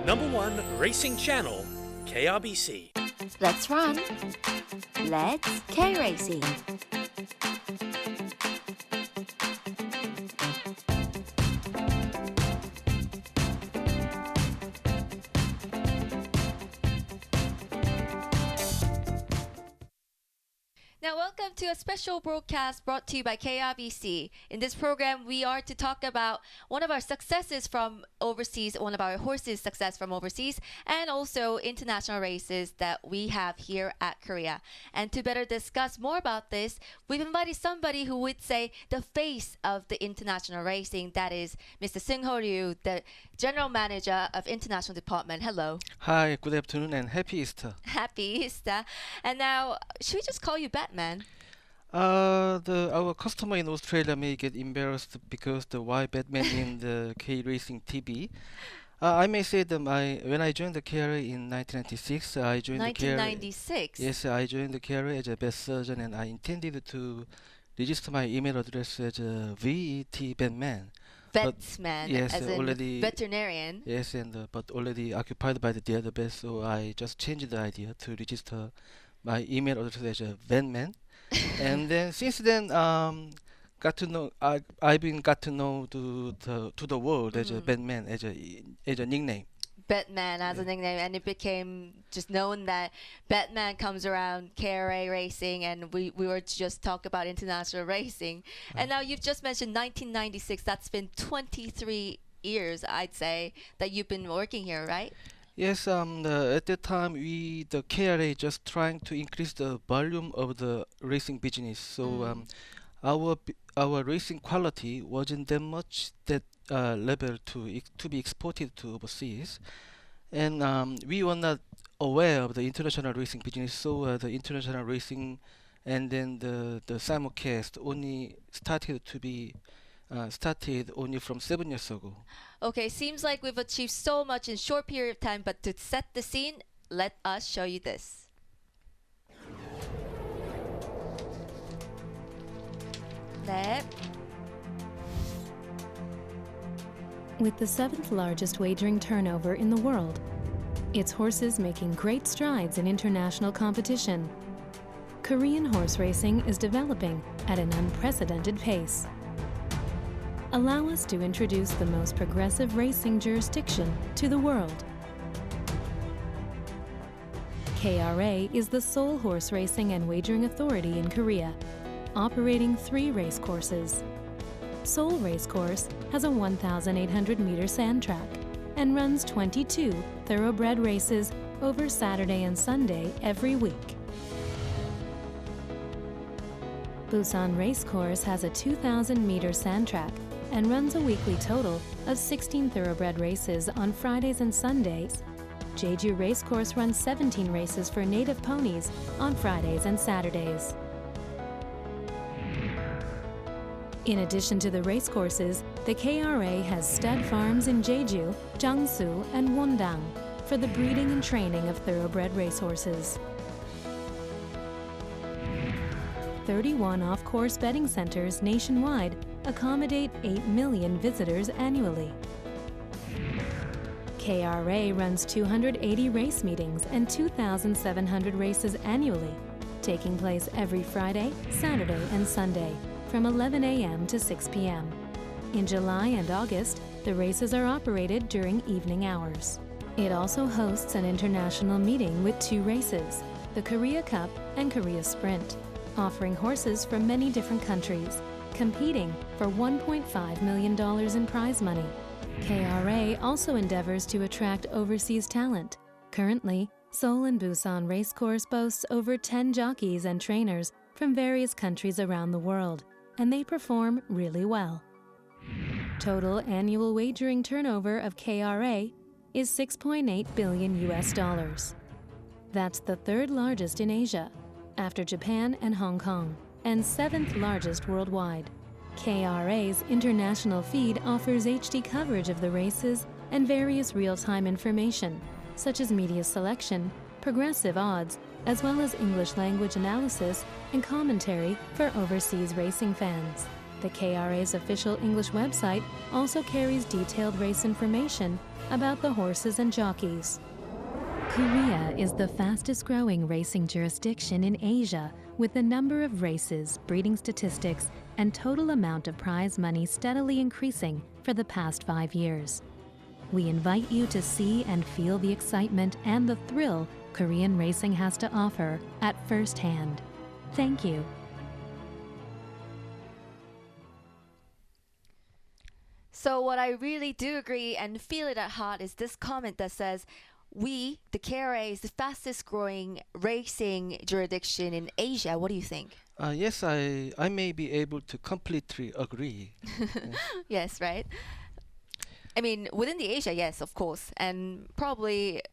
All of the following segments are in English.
#1 racing channel, KRBC. Let's run. Let's K-Racing. Now, welcome to a special broadcast brought to you by KRBC. In this program, we are to talk about one of our successes from overseas, one of our horses' success from overseas, and also international races that we have here at Korea. And to better discuss more about this, we've invited somebody who would say the face of the international racing, that is Mr. Seung-ho Ryu, the General Manager of International Department. Hello. Hi, good afternoon and happy Easter. Happy Easter. And now, should we just call you Batman? Our customer in Australia may get embarrassed because the why Batman in the K Racing TV. I may say that when I joined the KRA in 1996, I joined 1996? Yes, I joined the KRA as a best surgeon, and I intended to register my email address as a VET Batman. Vetsman, yes, as in already veterinarian. Yes, but already occupied by the other best, so I just changed the idea to register my email address as a Batman. And then since then, got to know I've been got to know to the world as a Batman as a nickname. Batman as a nickname, and it became just known that Batman comes around KRA racing, and we were to just talk about international racing. And now you've just mentioned 1996. That's been 23 years, I'd say, that you've been working here, right? Yes, at that time the KRA just trying to increase the volume of the racing business. So our racing quality wasn't that much that level to be exported to overseas, and we were not aware of the international racing business. So the international racing and then the simulcast only started to be started only from 7 years ago. Okay, seems like we've achieved so much in a short period of time, but to set the scene, let us show you this. With the 7th largest wagering turnover in the world, its horses making great strides in international competition. Korean horse racing is developing at an unprecedented pace. Allow us to introduce the most progressive racing jurisdiction to the world. KRA is the sole horse racing and wagering authority in Korea, operating 3 race courses. Seoul Racecourse has a 1,800-meter sand track and runs 22 thoroughbred races over Saturday and Sunday every week. Busan Racecourse has a 2,000-meter sand track and runs a weekly total of 16 thoroughbred races on Fridays and Sundays. Jeju Racecourse runs 17 races for native ponies on Fridays and Saturdays. In addition to the racecourses, the KRA has stud farms in Jeju, Jiangsu, and Wondang for the breeding and training of thoroughbred racehorses. 31 off-course betting centers nationwide accommodate 8 million visitors annually. KRA runs 280 race meetings and 2,700 races annually, taking place every Friday, Saturday, and Sunday from 11 a.m. to 6 p.m. In July and August, the races are operated during evening hours. It also hosts an international meeting with 2 races, the Korea Cup and Korea Sprint, offering horses from many different countries, competing for $1.5 million in prize money. KRA also endeavors to attract overseas talent. Currently, Seoul and Busan Racecourse boasts over 10 jockeys and trainers from various countries around the world, and they perform really well. Total annual wagering turnover of KRA is $6.8 billion. That's the 3rd largest in Asia, after Japan and Hong Kong, and 7th largest worldwide. KRA's international feed offers HD coverage of the races and various real-time information, such as media selection, progressive odds, as well as English language analysis and commentary for overseas racing fans. The KRA's official English website also carries detailed race information about the horses and jockeys. Korea is the fastest growing racing jurisdiction in Asia, with the number of races, breeding statistics, and total amount of prize money steadily increasing for the past 5 years. We invite you to see and feel the excitement and the thrill Korean racing has to offer at first hand. Thank you. So what I really do agree and feel it at heart is this comment that says, we, the KRA, is the fastest growing racing jurisdiction in Asia. What do you think? Yes, I may be able to completely agree. Yes, right? I mean, within the Asia, yes, of course. And probably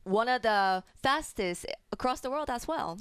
one of the fastest across the world as well.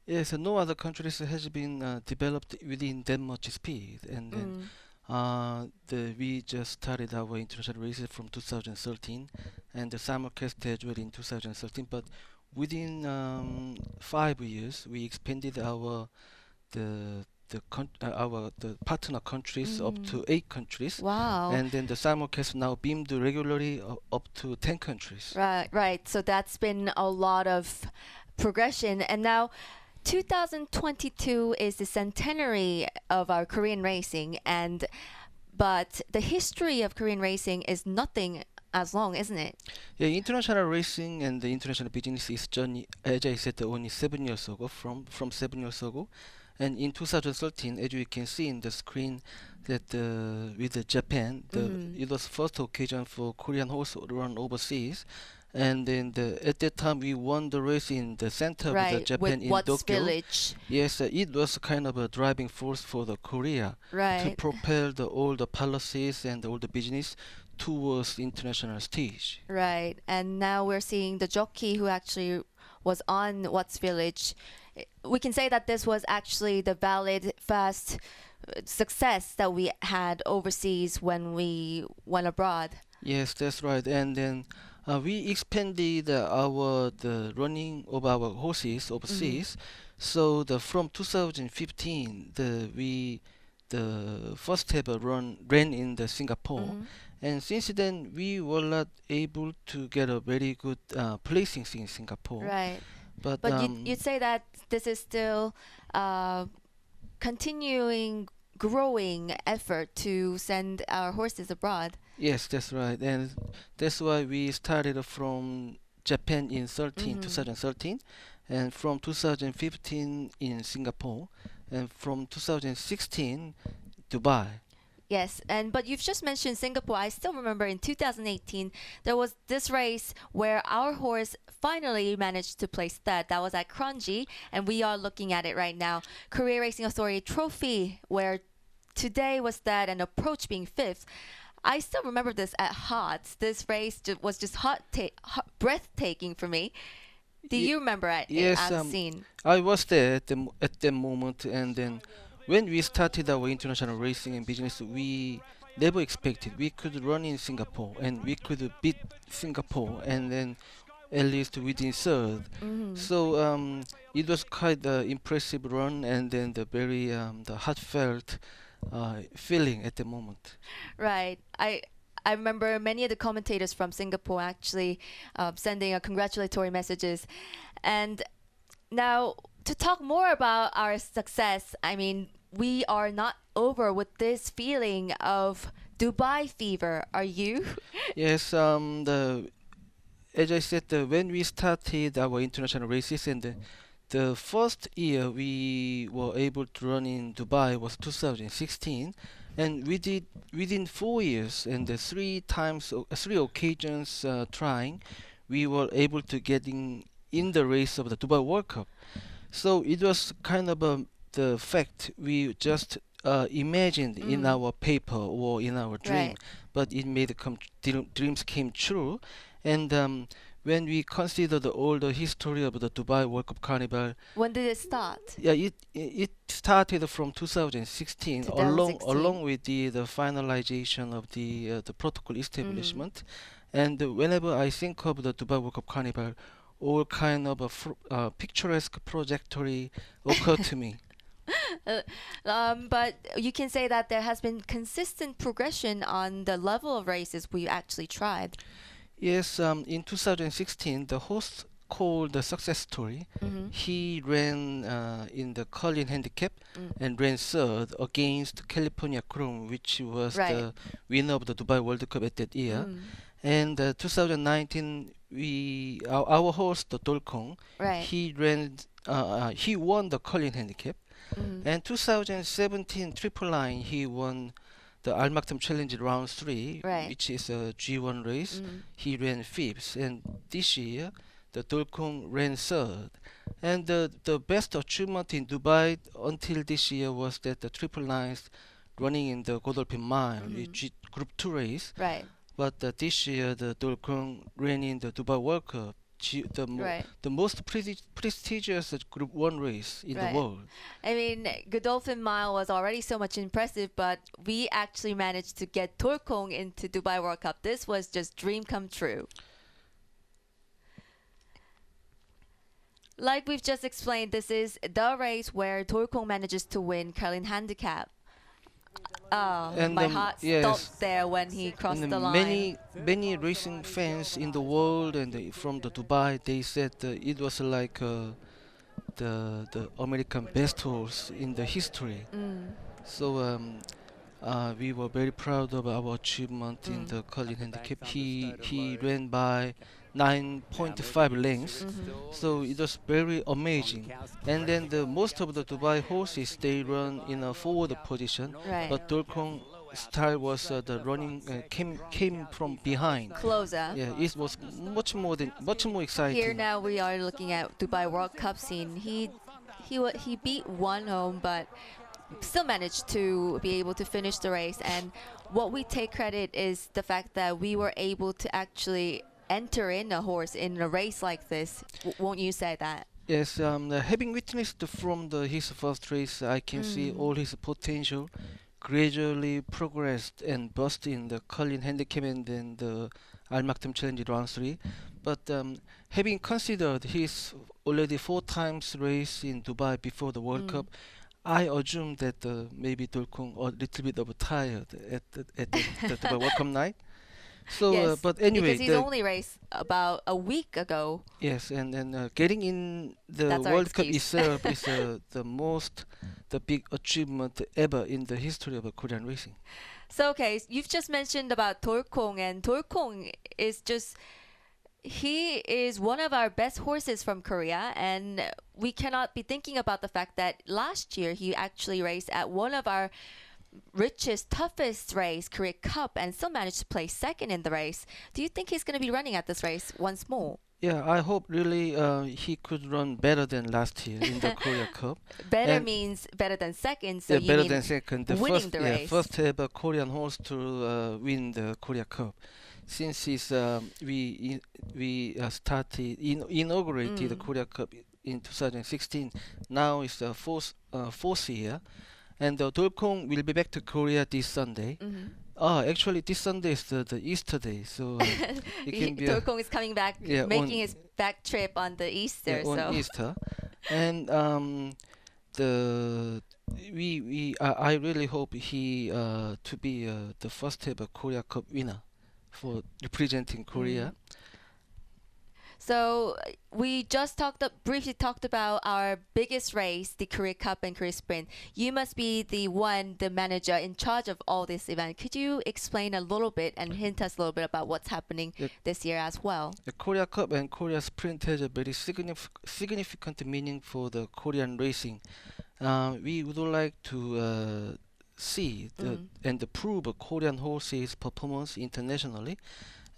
Yes, no other countries has been developed within that much speed. And then we just started our international races from 2013 and the simulcast schedule in 2013. But within 5 years, we expanded our partner countries up to 8 countries. Wow. And then the simulcast now beamed regularly up to 10 countries. Right. So that's been a lot of progression. And now 2022 is the centenary of our Korean racing, but the history of Korean racing is nothing as long, isn't it? Yeah, international racing and the international business is journey, as I said, only 7 years ago, from 7 years ago. And in 2013, as you can see in the screen, that with Japan, it was first occasion for Korean horse run overseas. And then at that time, we won the race in the center of the Japan in Watts Tokyo. Village. Yes, it was kind of a driving force for the Korea to propel all the policies and all the business towards international stage. Right. And now we're seeing the jockey who actually was on Watts Village. We can say that this was actually the valid, fast success that we had overseas when we went abroad. Yes, that's right. And then we expanded the running of our horses overseas. So from 2015, the first ever ran in the Singapore, and since then we were not able to get a very good placings in Singapore. Right. But you'd say that this is still continuing, growing effort to send our horses abroad. Yes, that's right, and that's why we started from Japan in 2013, and from 2015 in Singapore, and from 2016 Dubai. Yes, but you've just mentioned Singapore. I still remember in 2018 there was this race where our horse finally managed to place third. That was at Kranji, and we are looking at it right now. Korea Racing Authority Trophy, where today was third and approach being fifth. I still remember this at heart. This race was just breathtaking for me. Do you remember it as seen? I was there at that moment, and then when we started our international racing and business, we never expected we could run in Singapore and we could beat Singapore, and then at least within third. So it was quite an impressive run, and then the very the heartfelt feeling at the moment. Right. I remember many of the commentators from Singapore actually sending congratulatory messages. And now to talk more about our success, I mean, we are not over with this feeling of Dubai fever. Are you? Yes. As I said, when we started our international races, and the first year we were able to run in Dubai was 2016, and we did within 4 years and 3 occasions trying, we were able to get in the race of the Dubai World Cup. So it was kind of the fact we just imagined in our paper or in our dream, but it made dreams came true. And when we consider all the history of the Dubai World Cup Carnival, when did it start? Yeah, it started from 2016, along with the finalization of the protocol establishment. And whenever I think of the Dubai World Cup Carnival, all kind of a picturesque trajectory occurred to me. But you can say that there has been consistent progression on the level of races we actually tried. Yes, in 2016, the host called the success story. He ran in the Colin handicap and ran third against California Chrome, which was Right. the winner of the Dubai World Cup at that year. And 2019, our host, the Dolkong, Right. he won the Colin handicap. And 2017 triple line, he won the Al Maktoum Challenge round 3, Right. which is a G1 race. He ran fifth, and this year the Dolkong ran third. And the best achievement in Dubai until this year was that the triple lines running in the Godolphin Mile, which is Group 2 race. Right. But this year the Dolkong ran in the Dubai World Cup, Right. the most prestigious Group 1 race in Right. the world. I mean, Godolphin Mile was already so much impressive, but we actually managed to get Dolkong into Dubai World Cup. This was just dream come true. Like we've just explained, this is the race where Dolkong manages to win Carlin Handicap. Oh, And, my heart yes. stopped there when he crossed And the line. many racing fans in the world and from the Dubai, they said it was like the American best horse in the history. So we were very proud of our achievement in the Colin handicap. He ran by 9.5 lengths, so it was very amazing. And then most of the Dubai horses, they run in a forward position, Right. but Dolkong style was the running came from behind. Closer. Yeah, it was much more exciting. Here now we are looking at Dubai World Cup scene. He beat one home, but still managed to be able to finish the race. And what we take credit is the fact that we were able to actually enter in a horse in a race like this. Won't you say that? Yes, having witnessed from his first race, I can see all his potential gradually progressed and burst in the Colin handicap and then the Al Maktoum Challenge round 3. But having considered his already 4 times race in Dubai before the World Cup, I assume that maybe Dolkong a little bit of tired at the Dubai World Cup night. So, Yes, but anyway, because he's only raced about a week ago. yes, and then getting in the That's our World Cup excuse. itself is the big achievement ever in the history of Korean racing. So, okay, you've just mentioned about Dolkong, and Dolkong is just, he is one of our best horses from Korea, and we cannot be thinking about the fact that last year he actually raced at one of our richest, toughest race, Korea Cup, and still managed to place second in the race. Do you think he's going to be running at this race once more? Yeah, I hope really he could run better than last year in the Korea Cup. Better And- means better than second, so Yeah, you better mean than second. The winning first, the yeah, race. first ever Korean horse to win the Korea Cup. Since we started inaugurated the Korea Cup in 2016, now it's the fourth year, and Dolkong will be back to Korea this Sunday. Actually, this Sunday is the Easter day, so it can be Dolkong is coming back, Yeah, making on- his back trip on the Easter. on so Easter, and I really hope he to be the first ever Korea Cup winner for representing Korea. So we just briefly talked about our biggest race, the Korea Cup and Korea Sprint. You must be the manager in charge of all this event. Could you explain a little bit and hint us a little bit about what's happening Yep. this year as well? The Korea Cup and Korea Sprint has a very significant meaning for the Korean racing. We would like to see and prove a Korean horses' performance internationally,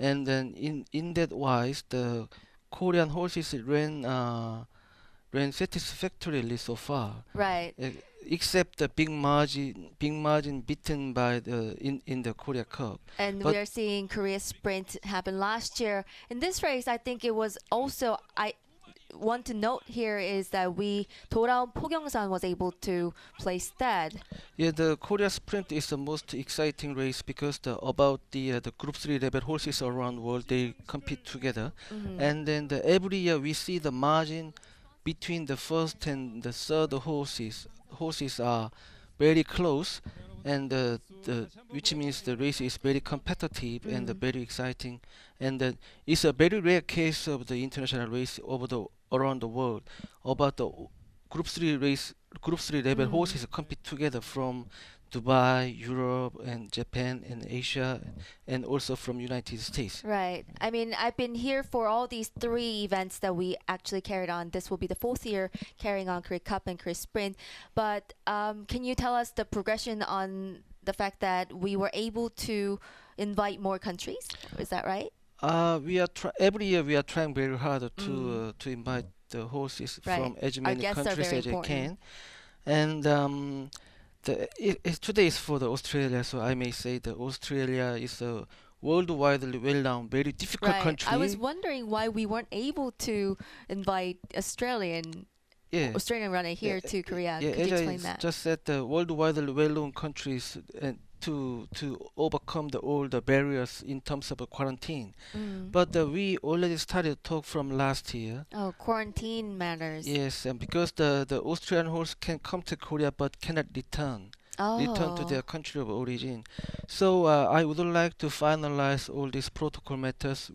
and then in that wise, the Korean horses ran satisfactorily so far, Right. except the big margin beaten by in the Korea Cup. And But- we are seeing Korea Sprint happen last year. In this race, I think it was also, I want to note here is that 돌아온 포경산 was able to place third. Yeah, the Korea Sprint is the most exciting race because about the Group 3 level horses around the world, they compete together, and then every year we see the margin between the first and the third horses horses are very close, and which means the race is very competitive and very exciting, and it's a very rare case of the international race around the world. About the Group 3 level horses compete together from Dubai, Europe, and Japan, and Asia, and also from United States. Right. I mean, I've been here for all these 3 events that we actually carried on. This will be the 4th year carrying on Korea Cup and Korea Sprint. But can you tell us the progression on the fact that we were able to invite more countries? Is that right? We are every year we are trying very hard to invite the horses from as many countries as we can, and today is for the Australia, so I may say that Australia is a worldwide well-known, very difficult country. I was wondering why we weren't able to invite Australian runner here to Korea. Could you explain that? Just said the worldwide well-known countries to overcome all the barriers in terms of quarantine. But we already started talk from last year. Oh, quarantine matters. Yes, and because the Australian horse can come to Korea but cannot return to their country of origin. So I would like to finalize all these protocol matters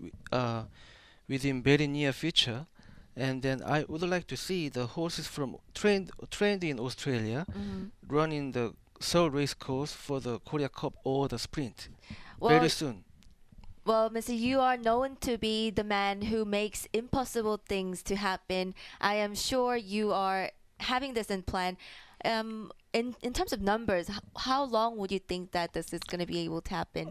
within very near future. And then I would like to see the horses from trained in Australia running the Seoul race course for the Korea Cup or the Sprint very soon. Well, Mr. You are known to be the man who makes impossible things to happen. I am sure you are having this in plan. In terms of numbers, how long would you think that this is going to be able to happen?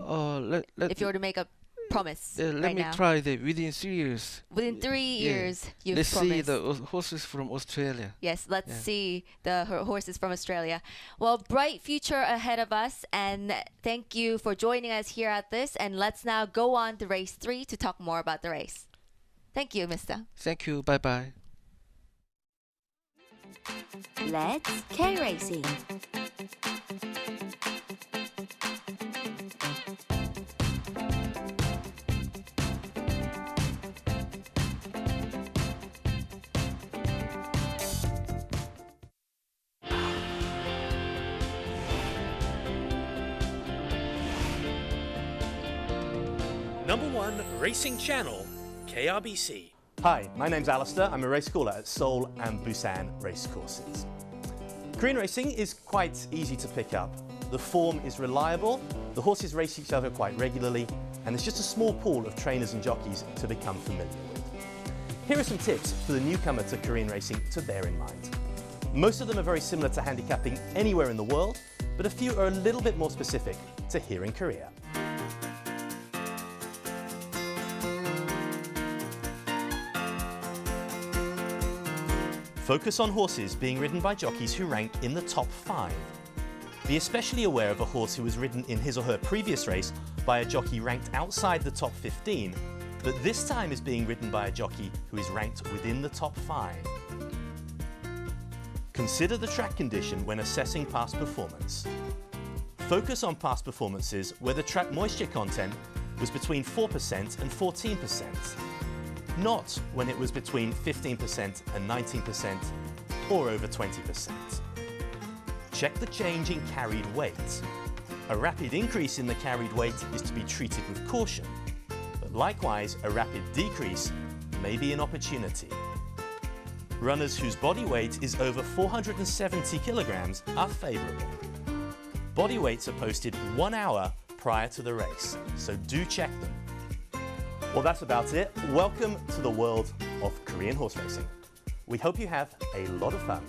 If you were to make a promise let me try that within 3 years. Within 3 years, you've let's promised. see the horses from Australia. Yes, let's see the horses from Australia. Well, bright future ahead of us, and thank you for joining us here at this. And let's now go on to race 3 to talk more about the race. Thank you, Mr. Thank you. Bye bye. Let's K-Racing. Number 1 Racing Channel, KRBC. Hi, my name's Alistair. I'm a race caller at Seoul and Busan racecourses. Korean racing is quite easy to pick up. The form is reliable, the horses race each other quite regularly, and there's just a small pool of trainers and jockeys to become familiar with. Here are some tips for the newcomer to Korean racing to bear in mind. Most of them are very similar to handicapping anywhere in the world, but a few are a little bit more specific to here in Korea. Focus on horses being ridden by jockeys who rank in the top 5. Be especially aware of a horse who was ridden in his or her previous race by a jockey ranked outside the top 15, but this time is being ridden by a jockey who is ranked within the top 5. Consider the track condition when assessing past performance. Focus on past performances where the track moisture content was between 4% and 14%. Not when it was between 15% and 19% or over 20%. Check the change in carried weight. A rapid increase in the carried weight is to be treated with caution, but likewise a rapid decrease may be an opportunity. Runners whose body weight is over 470 kilograms are favourable. Body weights are posted 1 hour prior to the race, so do check them. Well, that's about it. Welcome to the world of Korean horse racing. We hope you have a lot of fun.